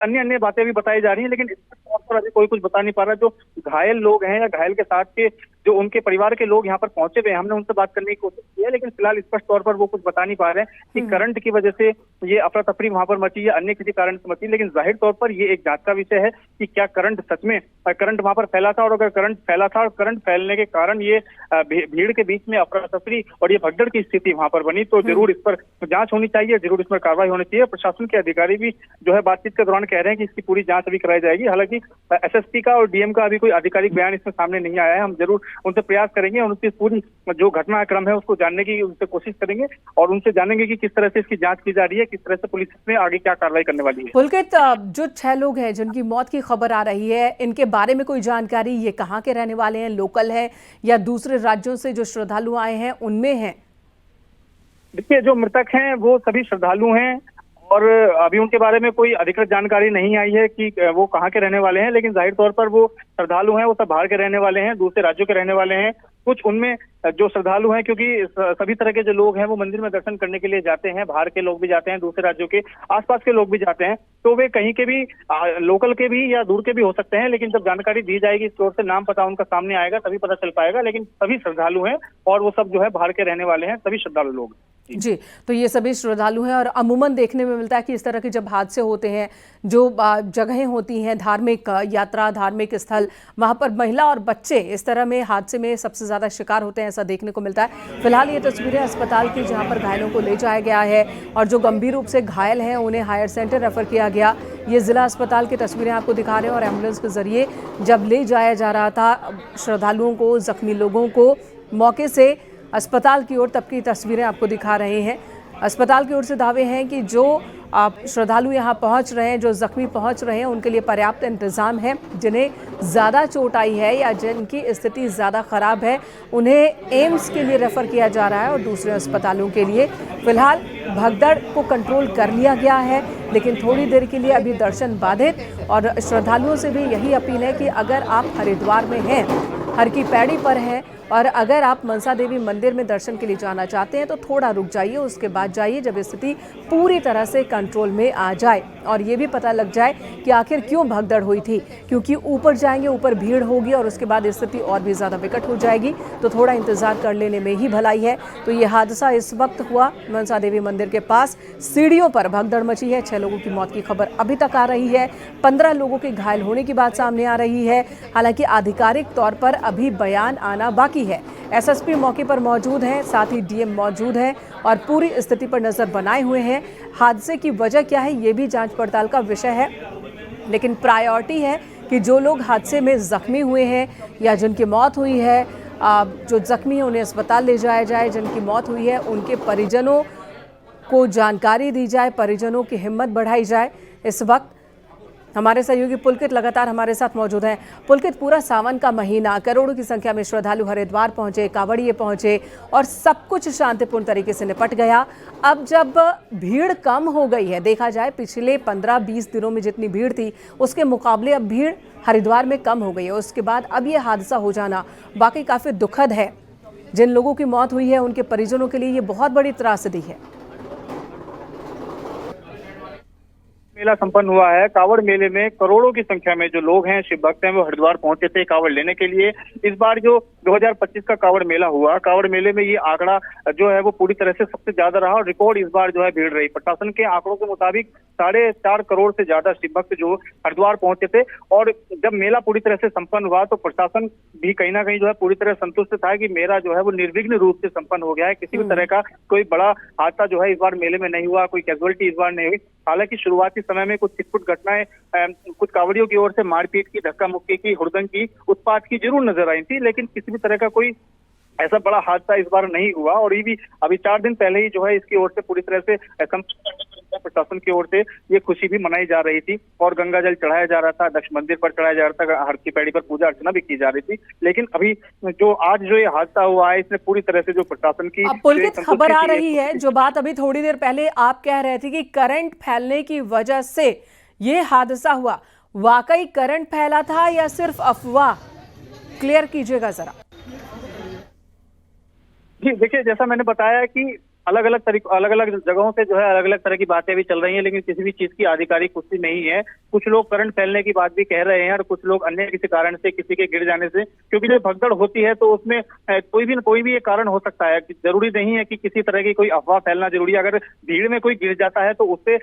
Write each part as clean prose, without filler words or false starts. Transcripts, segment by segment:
अन्य अन्य बातें भी बताई जा रही हैं, लेकिन इस तौर पर अभी कोई कुछ बता नहीं पा रहा। जो घायल लोग हैं या घायल के साथ के जो उनके परिवार के लोग यहाँ पर पहुंचे हुए हैं, हमने उनसे बात करने की कोशिश की है, लेकिन फिलहाल स्पष्ट तौर पर वो कुछ बता नहीं पा रहे हैं कि करंट की वजह से ये अफरा तफरी वहां पर मची या अन्य किसी कारण से मची। लेकिन जाहिर तौर पर ये एक जांच का विषय है कि क्या करंट सच में करंट वहां पर फैला था, और अगर करंट फैला था और करंट फैलने के कारण ये भीड़ के बीच में अफरा तफरी और ये भगदड़ की स्थिति वहां पर बनी, तो जरूर इस पर जांच होनी चाहिए, जरूर इस पर कार्रवाई होनी चाहिए। प्रशासन के अधिकारी भी जो है बातचीत के दौरान कह रहे हैं कि इसकी पूरी जांच अभी कराई जाएगी। हालांकि एसएसपी का और डीएम का अभी कोई आधिकारिक बयान इसमें सामने नहीं आया है। हम जरूर उनसे प्रयास करेंगे और उनकी पूरी जो घटनाक्रम है उसको जानने की उनसे कोशिश करेंगे और उनसे जानेंगे कि किस तरह से इसकी जांच की जा रही है, किस तरह से पुलिस इसमें आगे क्या कार्रवाई करने वाली है। पुलकित, जो 6 लोग हैं जिनकी मौत की खबर आ रही है, इनके बारे में कोई जानकारी? ये कहाँ के रहने वाले हैं, लोकल है या दूसरे राज्यों से जो श्रद्धालु आए हैं उनमें हैं? देखिए, जो मृतक हैं वो सभी श्रद्धालु हैं और अभी उनके बारे में कोई अधिकृत जानकारी नहीं आई है कि वो कहाँ के रहने वाले हैं, लेकिन जाहिर तौर पर वो श्रद्धालु हैं, वो सब बाहर के रहने वाले हैं, दूसरे राज्यों के रहने वाले हैं। कुछ उनमें जो श्रद्धालु हैं, क्योंकि सभी तरह के जो लोग हैं वो मंदिर में दर्शन करने के लिए जाते हैं, बाहर के लोग भी जाते हैं, दूसरे राज्यों के आसपास के लोग भी जाते हैं, तो वे कहीं के भी लोकल के भी या दूर के भी हो सकते हैं। लेकिन जब जानकारी दी जाएगी, इसकी ओर से नाम पता उनका सामने आएगा तभी पता चल पाएगा। लेकिन सभी श्रद्धालु हैं और वो सब जो है बाहर के रहने वाले हैं, सभी श्रद्धालु लोग। जी, तो ये सभी श्रद्धालु हैं और अमूमन देखने में मिलता है कि इस तरह के जब हादसे होते हैं, जो जगहें होती हैं धार्मिक यात्रा, धार्मिक स्थल, वहाँ पर महिला और बच्चे इस तरह में हादसे में सबसे ज़्यादा शिकार होते हैं, ऐसा देखने को मिलता है। फिलहाल ये तस्वीरें अस्पताल की जहाँ पर घायलों को ले जाया गया है और जो गंभीर रूप से घायल हैं उन्हें हायर सेंटर रेफर किया गया। ये ज़िला अस्पताल की तस्वीरें आपको दिखा रहे हैं और एम्बुलेंस के जरिए जब ले जाया जा रहा था श्रद्धालुओं को, जख्मी लोगों को मौके से अस्पताल की ओर, तब की तस्वीरें आपको दिखा रहे हैं। अस्पताल की ओर से दावे हैं कि जो श्रद्धालु यहाँ पहुँच रहे हैं, जो जख्मी पहुँच रहे हैं, उनके लिए पर्याप्त इंतजाम है। जिन्हें ज़्यादा चोट आई है या जिनकी स्थिति ज़्यादा ख़राब है, उन्हें एम्स के लिए रेफ़र किया जा रहा है और दूसरे अस्पतालों के लिए। फिलहाल भगदड़ को कंट्रोल कर लिया गया है, लेकिन थोड़ी देर के लिए अभी दर्शन बाधित। और श्रद्धालुओं से भी यही अपील है कि अगर आप हरिद्वार में हैं, हर की पैड़ी पर हैं और अगर आप मनसा देवी मंदिर में दर्शन के लिए जाना चाहते हैं तो थोड़ा रुक जाइए, उसके बाद जाइए जब स्थिति पूरी तरह से कंट्रोल में आ जाए और ये भी पता लग जाए कि आखिर क्यों भगदड़ हुई थी। क्योंकि ऊपर जाएंगे, ऊपर भीड़ होगी और उसके बाद स्थिति और भी ज़्यादा विकट हो जाएगी, तो थोड़ा इंतज़ार कर लेने में ही भलाई है। तो ये हादसा इस वक्त हुआ मनसा देवी मंदिर के पास, सीढ़ियों पर भगदड़ मची है। 6 लोगों की मौत की खबर अभी तक आ रही है, 15 लोगों के घायल होने की बात सामने आ रही है। हालांकि आधिकारिक तौर पर अभी बयान आना बाकी है। एसएसपी मौके पर मौजूद हैं, साथ ही डीएम मौजूद हैं और पूरी स्थिति पर नजर बनाए हुए हैं। हादसे की वजह क्या है ये भी जांच पड़ताल का विषय है, लेकिन प्रायोरिटी है कि जो लोग हादसे में जख्मी हुए हैं या जिनकी मौत हुई है, जो जख्मी हैं उन्हें अस्पताल ले जाया जाए, जिनकी मौत हुई है उनके परिजनों को जानकारी दी जाए, परिजनों की हिम्मत बढ़ाई जाए। इस वक्त हमारे सहयोगी पुलकित लगातार हमारे साथ मौजूद हैं। पुलकित, पूरा सावन का महीना, करोड़ों की संख्या में श्रद्धालु हरिद्वार पहुंचे, कांवड़िए पहुंचे और सब कुछ शांतिपूर्ण तरीके से निपट गया। अब जब भीड़ कम हो गई है, देखा जाए पिछले 15-20 दिनों में जितनी भीड़ थी उसके मुकाबले अब भीड़ हरिद्वार में कम हो गई है, उसके बाद अब ये हादसा हो जाना वाकई काफ़ी दुखद है। जिन लोगों की मौत हुई है उनके परिजनों के लिए ये बहुत बड़ी त्रासदी है। मेला संपन्न हुआ है। कांवड़ मेले में करोड़ों की संख्या में जो लोग हैं, शिव भक्त हैं, वो हरिद्वार पहुंचे थे कांवड़ लेने के लिए। इस बार जो 2025 का कांवड़ मेला हुआ, कांवड़ मेले में ये आंकड़ा जो है वो पूरी तरह से सबसे ज्यादा रहा और रिकॉर्ड इस बार जो है भीड़ रही। प्रशासन के आंकड़ों के मुताबिक 4.5 करोड़ से ज्यादा शिव भक्त जो हरिद्वार पहुंचे थे। और जब मेला पूरी तरह से संपन्न हुआ तो प्रशासन भी कहीं ना कहीं जो है पूरी तरह संतुष्ट था कि मेला जो है वो निर्विघ्न रूप से संपन्न हो गया है। किसी भी तरह का कोई बड़ा हादसा जो है इस बार मेले में नहीं हुआ, कोई कैजुअलिटी इस बार नहीं हुई। हालांकि शुरुआती समय में कुछ छिटपुट घटनाएं, कुछ कांवड़ियों की ओर से मारपीट की, धक्का मुक्की की, हुड़दंग की, उत्पात की जरूर नजर आई थी, लेकिन किसी भी तरह का कोई ऐसा बड़ा हादसा इस बार नहीं हुआ। और ये भी अभी 4 दिन पहले ही जो है इसकी ओर से पूरी तरह से प्रशासन की ओर से ये खुशी भी मनाई जा रही थी और गंगा जल चढ़ाया जा रहा था, दक्ष मंदिर पर चढ़ाया जा रहा था, हर की पैड़ी पर पूजा अर्चना भी की जा रही थी। लेकिन अभी जो आज जो ये हादसा हुआ है, इसने पूरी तरह से जो प्रशासन की पुलकित, खबर आ रही है, जो बात अभी थोड़ी देर पहले आप कह रहे थे कि करंट फैलने की वजह से ये हादसा हुआ, वाकई करंट फैला था या सिर्फ अफवाह? क्लियर कीजिएगा जरा। जी देखिए, जैसा मैंने बताया कि अलग अलग जगहों से जो है अलग अलग तरह की बातें भी चल रही हैं, लेकिन किसी भी चीज की आधिकारिक पुष्टि नहीं है। कुछ लोग करंट फैलने की बात भी कह रहे हैं और कुछ लोग अन्य किसी कारण से, किसी के गिर जाने से, क्योंकि जो भगदड़ होती है तो उसमें कोई भी एक कारण हो सकता है। जरूरी नहीं है कि किसी तरह की कोई अफवाह फैलना जरूरी है। अगर भीड़ में कोई गिर जाता है तो उससे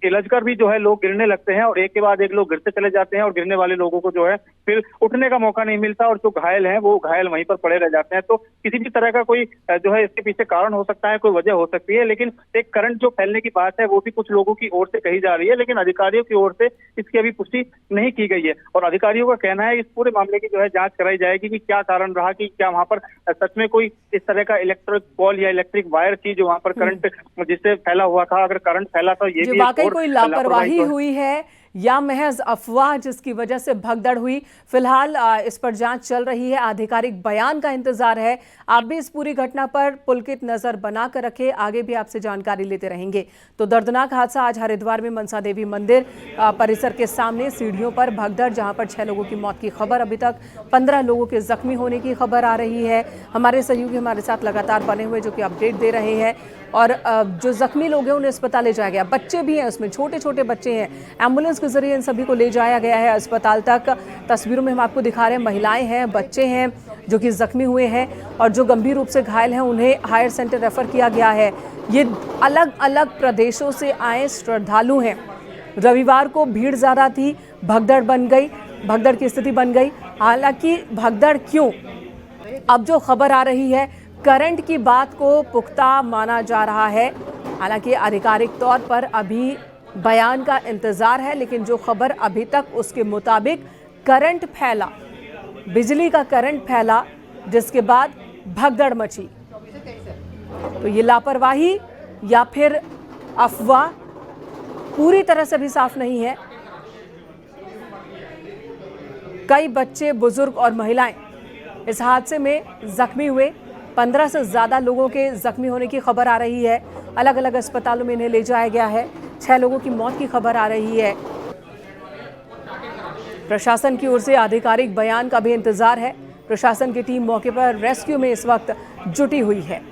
इलझ कर भी जो है लोग गिरने लगते हैं और एक के बाद एक लोग गिरते चले जाते हैं और गिरने वाले लोगों को जो है फिर उठने का मौका नहीं मिलता और जो घायल हैं वो घायल वहीं पर पड़े रह जाते हैं। तो किसी भी तरह का कोई जो है इसके पीछे कारण हो सकता है, कोई वजह हो सकती है, लेकिन एक करंट जो फैलने की बात है वो भी कुछ लोगों की ओर से कही जा रही है, लेकिन अधिकारियों की ओर से इसकी अभी पुष्टि नहीं की गई है। और अधिकारियों का कहना है इस पूरे मामले की जो है जांच कराई जाएगी कि क्या कारण रहा, कि क्या वहां पर सच में कोई इस तरह का इलेक्ट्रिक पॉल या इलेक्ट्रिक वायर थी जो वहां पर करंट जिससे फैला हुआ था। अगर करंट फैला था ये भी वाकई कोई लापरवाही हुई है या महज अफवाह जिसकी वजह से भगदड़ हुई, फिलहाल इस पर जांच चल रही है, आधिकारिक बयान का इंतजार है। आप भी इस पूरी घटना पर पुलकित नजर बनाकर रखें, आगे भी आपसे जानकारी लेते रहेंगे। तो दर्दनाक हादसा आज हरिद्वार में मनसा देवी मंदिर परिसर के सामने सीढ़ियों पर भगदड़, जहां पर 6 लोगों की मौत की खबर, अभी तक 15 लोगों के जख्मी होने की खबर आ रही है। हमारे सहयोगी हमारे साथ लगातार बने हुए जो कि अपडेट दे रहे हैं। और जो जख्मी लोग हैं उन्हें अस्पताल ले जाया गया, बच्चे भी हैं उसमें, छोटे छोटे बच्चे हैं, एम्बुलेंस के जरिए इन सभी को ले जाया गया है अस्पताल तक। तस्वीरों में हम आपको दिखा रहे हैं, महिलाएं हैं, बच्चे हैं जो कि जख्मी हुए हैं और जो गंभीर रूप से घायल हैं उन्हें हायर सेंटर रेफर किया गया है। ये अलग अलग प्रदेशों से आए श्रद्धालु हैं। रविवार को भीड़ ज़्यादा थी, भगदड़ बन गई, भगदड़ की स्थिति बन गई। हालांकि भगदड़ क्यों, अब जो खबर आ रही है करंट की बात को पुख्ता माना जा रहा है। हालांकि आधिकारिक तौर पर अभी बयान का इंतजार है, लेकिन जो खबर अभी तक उसके मुताबिक करंट फैला, बिजली का करंट फैला, जिसके बाद भगदड़ मची। तो ये लापरवाही या फिर अफवाह पूरी तरह से भी साफ नहीं है। कई बच्चे, बुजुर्ग और महिलाएं इस हादसे में जख्मी हुए। 15 से ज़्यादा लोगों के जख्मी होने की खबर आ रही है। अलग अलग अस्पतालों में इन्हें ले जाया गया है। 6 लोगों की मौत की खबर आ रही है। प्रशासन की ओर से आधिकारिक बयान का भी इंतजार है। प्रशासन की टीम मौके पर रेस्क्यू में इस वक्त जुटी हुई है।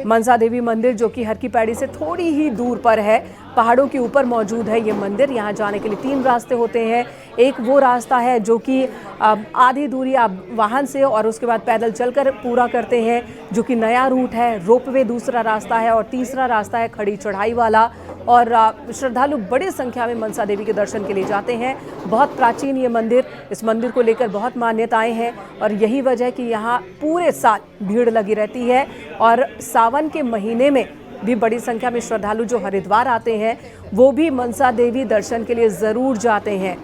मनसा देवी मंदिर जो कि हर की पैड़ी से थोड़ी ही दूर पर है, पहाड़ों के ऊपर मौजूद है ये मंदिर। यहाँ जाने के लिए 3 रास्ते होते हैं। एक वो रास्ता है जो कि आधी दूरी आप वाहन से और उसके बाद पैदल चलकर पूरा करते हैं, जो कि नया रूट है। रोपवे दूसरा रास्ता है और तीसरा रास्ता है खड़ी चढ़ाई वाला। और श्रद्धालु बड़ी संख्या में मनसा देवी के दर्शन के लिए जाते हैं। बहुत प्राचीन ये मंदिर, इस मंदिर को लेकर बहुत मान्यताएं हैं और यही वजह कि यहाँ पूरे साल भीड़ लगी रहती है। और सावन के महीने में भी बड़ी संख्या में श्रद्धालु जो हरिद्वार आते हैं वो भी मनसा देवी दर्शन के लिए ज़रूर जाते हैं।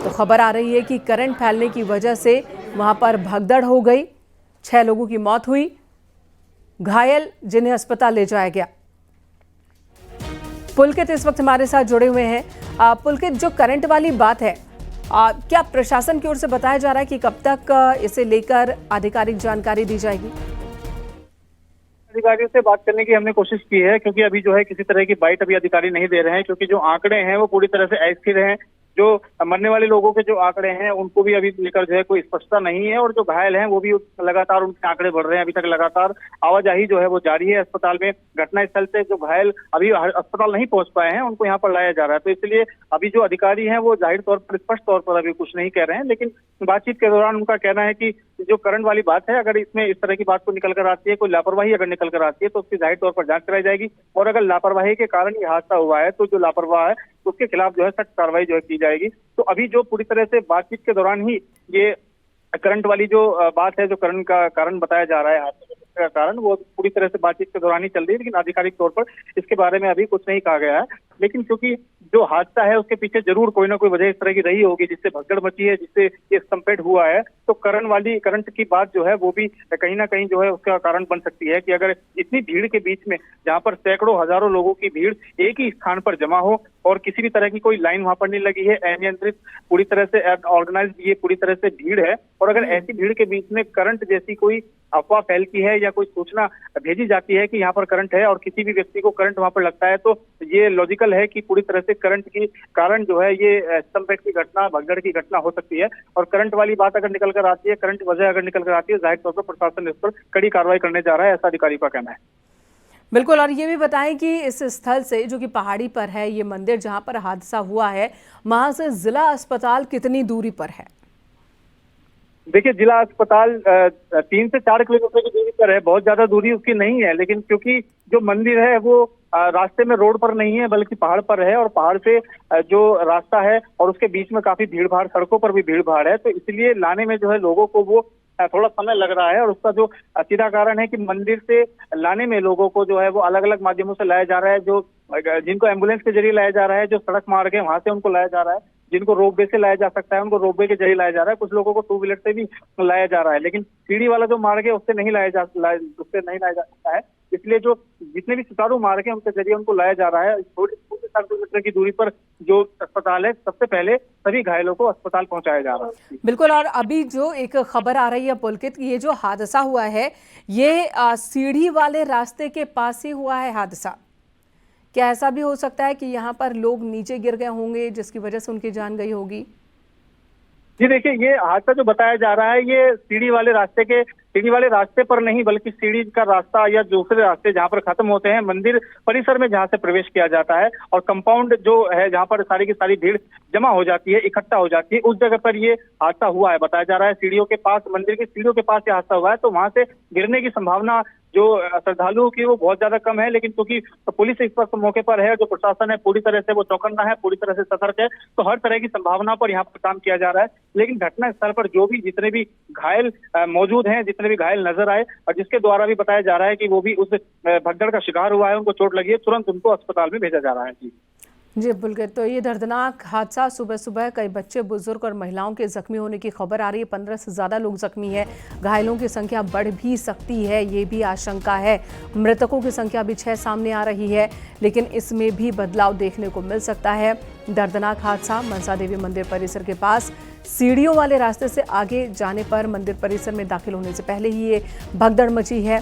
तो खबर आ रही है कि करंट फैलने की वजह से वहाँ पर भगदड़ हो गई, 6 लोगों की मौत हुई, घायल जिन्हें अस्पताल ले जाया गया। पुलकित इस वक्त हमारे साथ जुड़े हुए हैं। पुलकित, जो करंट वाली बात है, क्या प्रशासन की ओर से बताया जा रहा है कि कब तक इसे लेकर आधिकारिक जानकारी दी जाएगी? अधिकारियों से बात करने की हमने कोशिश की है, क्योंकि अभी जो है किसी तरह की बाइट अभी अधिकारी नहीं दे रहे हैं, क्योंकि जो आंकड़े हैं वो पूरी तरह से अस्थिर हैं। जो मरने वाले लोगों के जो आंकड़े हैं उनको भी अभी लेकर जो है कोई स्पष्टता नहीं है, और जो घायल हैं वो भी लगातार उनके आंकड़े बढ़ रहे हैं। अभी तक लगातार आवाजाही जो है वो जारी है अस्पताल में। घटनास्थल से जो घायल अभी अस्पताल नहीं पहुंच पाए हैं उनको यहाँ पर लाया जा रहा है। तो इसलिए अभी जो अधिकारी हैं वो जाहिर तौर पर, स्पष्ट तौर पर अभी कुछ नहीं कह रहे हैं, लेकिन बातचीत के दौरान उनका कहना है कि जो करंट वाली बात है, अगर इसमें इस तरह की बात को निकल कर आती है, कोई लापरवाही अगर निकल कर आती है तो उसकी जाहिर तौर पर जांच कराई जाएगी। और अगर लापरवाही के कारण ये हादसा हुआ है तो जो लापरवाह है उसके खिलाफ जो है सख्त कार्रवाई जो है की जाएगी। तो अभी जो पूरी तरह से बातचीत के दौरान ही ये करंट वाली जो बात है, जो करंट का कारण बताया जा रहा है, हादसे का कारण, वो पूरी तरह से बातचीत के दौरान ही चल रही है, लेकिन आधिकारिक तौर पर इसके बारे में अभी कुछ नहीं कहा गया है। लेकिन क्योंकि जो हादसा है उसके पीछे जरूर कोई ना कोई वजह इस तरह की रही होगी जिससे भगदड़ मची है, जिससे ये स्टम्पेड हुआ है, तो करंट की बात जो है वो भी कहीं ना कहीं जो है उसका कारण बन सकती है कि अगर इतनी भीड़ के बीच में, जहां पर सैकड़ों हजारों लोगों की भीड़ एक ही स्थान पर जमा हो और किसी भी तरह की कोई लाइन वहां पर नहीं लगी है, अनियंत्रित पूरी तरह से ऑर्गेनाइज्ड ये पूरी तरह से भीड़ है, और अगर ऐसी भीड़ के बीच में करंट जैसी कोई अफवाह फैलती है या कोई सूचना भेजी जाती है कि यहाँ पर करंट है और किसी भी व्यक्ति को करंट वहां पर लगता है, तो ये लॉजिकल है कि पूरी तरह से करंट की कारण जो है ये स्तंभपेट की घटना, भगदड़ की घटना हो सकती है। और करंट वाली बात अगर निकल कर आती है, करंट वजह अगर निकल कर आती है, जाहिर तौर पर प्रशासन इस पर कड़ी कार्रवाई करने जा रहा है, ऐसा अधिकारियों का कहना है। बिल्कुल। और ये भी बताएं कि इस स्थल से, जो कि पहाड़ी पर है, ये मंदिर जहां पर हादसा हुआ है, वहां से जिला अस्पताल कितनी दूरी पर है? देखिए, जिला अस्पताल 3 से 4 किलोमीटर की दूरी पर है, बहुत ज्यादा दूरी उसकी नहीं है, लेकिन क्योंकि जो मंदिर है वो रास्ते में रोड पर नहीं है बल्कि पहाड़ पर है, और पहाड़ से जो रास्ता है और उसके बीच में काफी भीड़ भाड़, सड़कों पर भी भीड़ भाड़ है, तो इसलिए लाने में जो है लोगों को वो थोड़ा समय लग रहा है। और उसका जो सीधा कारण है कि मंदिर से लाने में लोगों को जो है वो अलग अलग माध्यमों से लाया जा रहा है। जो जिनको एम्बुलेंस के जरिए लाया जा रहा है, जो सड़क मार्ग है वहां से उनको लाया जा रहा है, जिनको रोपवे से लाया जा सकता है उनको रोपवे के जरिए लाया जा रहा है, कुछ लोगों को 2 व्हीलर से भी लाया जा रहा है, लेकिन सीढ़ी वाला जो मार्ग है उससे नहीं लाया जा सकता है। इसलिए जो जितने भी सुचारू मार्ग है उनके जरिए उनको लाया जा रहा है। थोड़ी 4 किलोमीटर की दूरी पर जो अस्पताल है, सबसे पहले सभी घायलों को अस्पताल पहुंचाया जा रहा है। बिल्कुल। और अभी जो एक खबर आ रही है पुलकित, ये जो हादसा हुआ है ये सीढ़ी वाले रास्ते के पास ही हुआ है हादसा। क्या ऐसा भी हो सकता है कि यहाँ पर लोग नीचे गिर गए होंगे जिसकी वजह से उनकी जान गई होगी? जी देखिए, ये हादसा जो बताया जा रहा है ये सीढ़ी वाले रास्ते पर नहीं बल्कि सीढ़ी का रास्ता या दूसरे रास्ते जहां पर खत्म होते हैं मंदिर परिसर में, जहां से प्रवेश किया जाता है और कंपाउंड जो है जहां पर सारी की सारी भीड़ जमा हो जाती है, इकट्ठा हो जाती है, उस जगह पर ये हादसा हुआ है। बताया जा रहा है सीढ़ियों के पास, मंदिर की सीढ़ियों के पास ये हादसा हुआ है, तो वहां से गिरने की संभावना जो श्रद्धालुओं की वो बहुत ज्यादा कम है, लेकिन क्योंकि पुलिस इस वक्त मौके पर है, जो प्रशासन है पूरी तरह से वो चौकन्ना है, पूरी तरह से सतर्क है, तो हर तरह की संभावना पर यहाँ पर काम किया जा रहा है। लेकिन घटना स्थल पर जो भी जितने भी घायल मौजूद हैं, जितने भी घायल नजर आए और जिसके द्वारा भी बताया जा रहा है कि वो भी उस भगदड़ का शिकार हुआ है, उनको चोट लगी है, तुरंत उनको अस्पताल में भेजा जा रहा है। जी बिल्कुल। तो ये दर्दनाक हादसा, सुबह सुबह कई बच्चे, बुजुर्ग और महिलाओं के जख्मी होने की खबर आ रही है। 15 से ज़्यादा लोग जख्मी हैं, घायलों की संख्या बढ़ भी सकती है, ये भी आशंका है। मृतकों की संख्या भी 6 सामने आ रही है, लेकिन इसमें भी बदलाव देखने को मिल सकता है। दर्दनाक हादसा मनसा देवी मंदिर परिसर के पास सीढ़ियों वाले रास्ते से आगे जाने पर मंदिर परिसर में दाखिल होने से पहले ही ये भगदड़ मची है।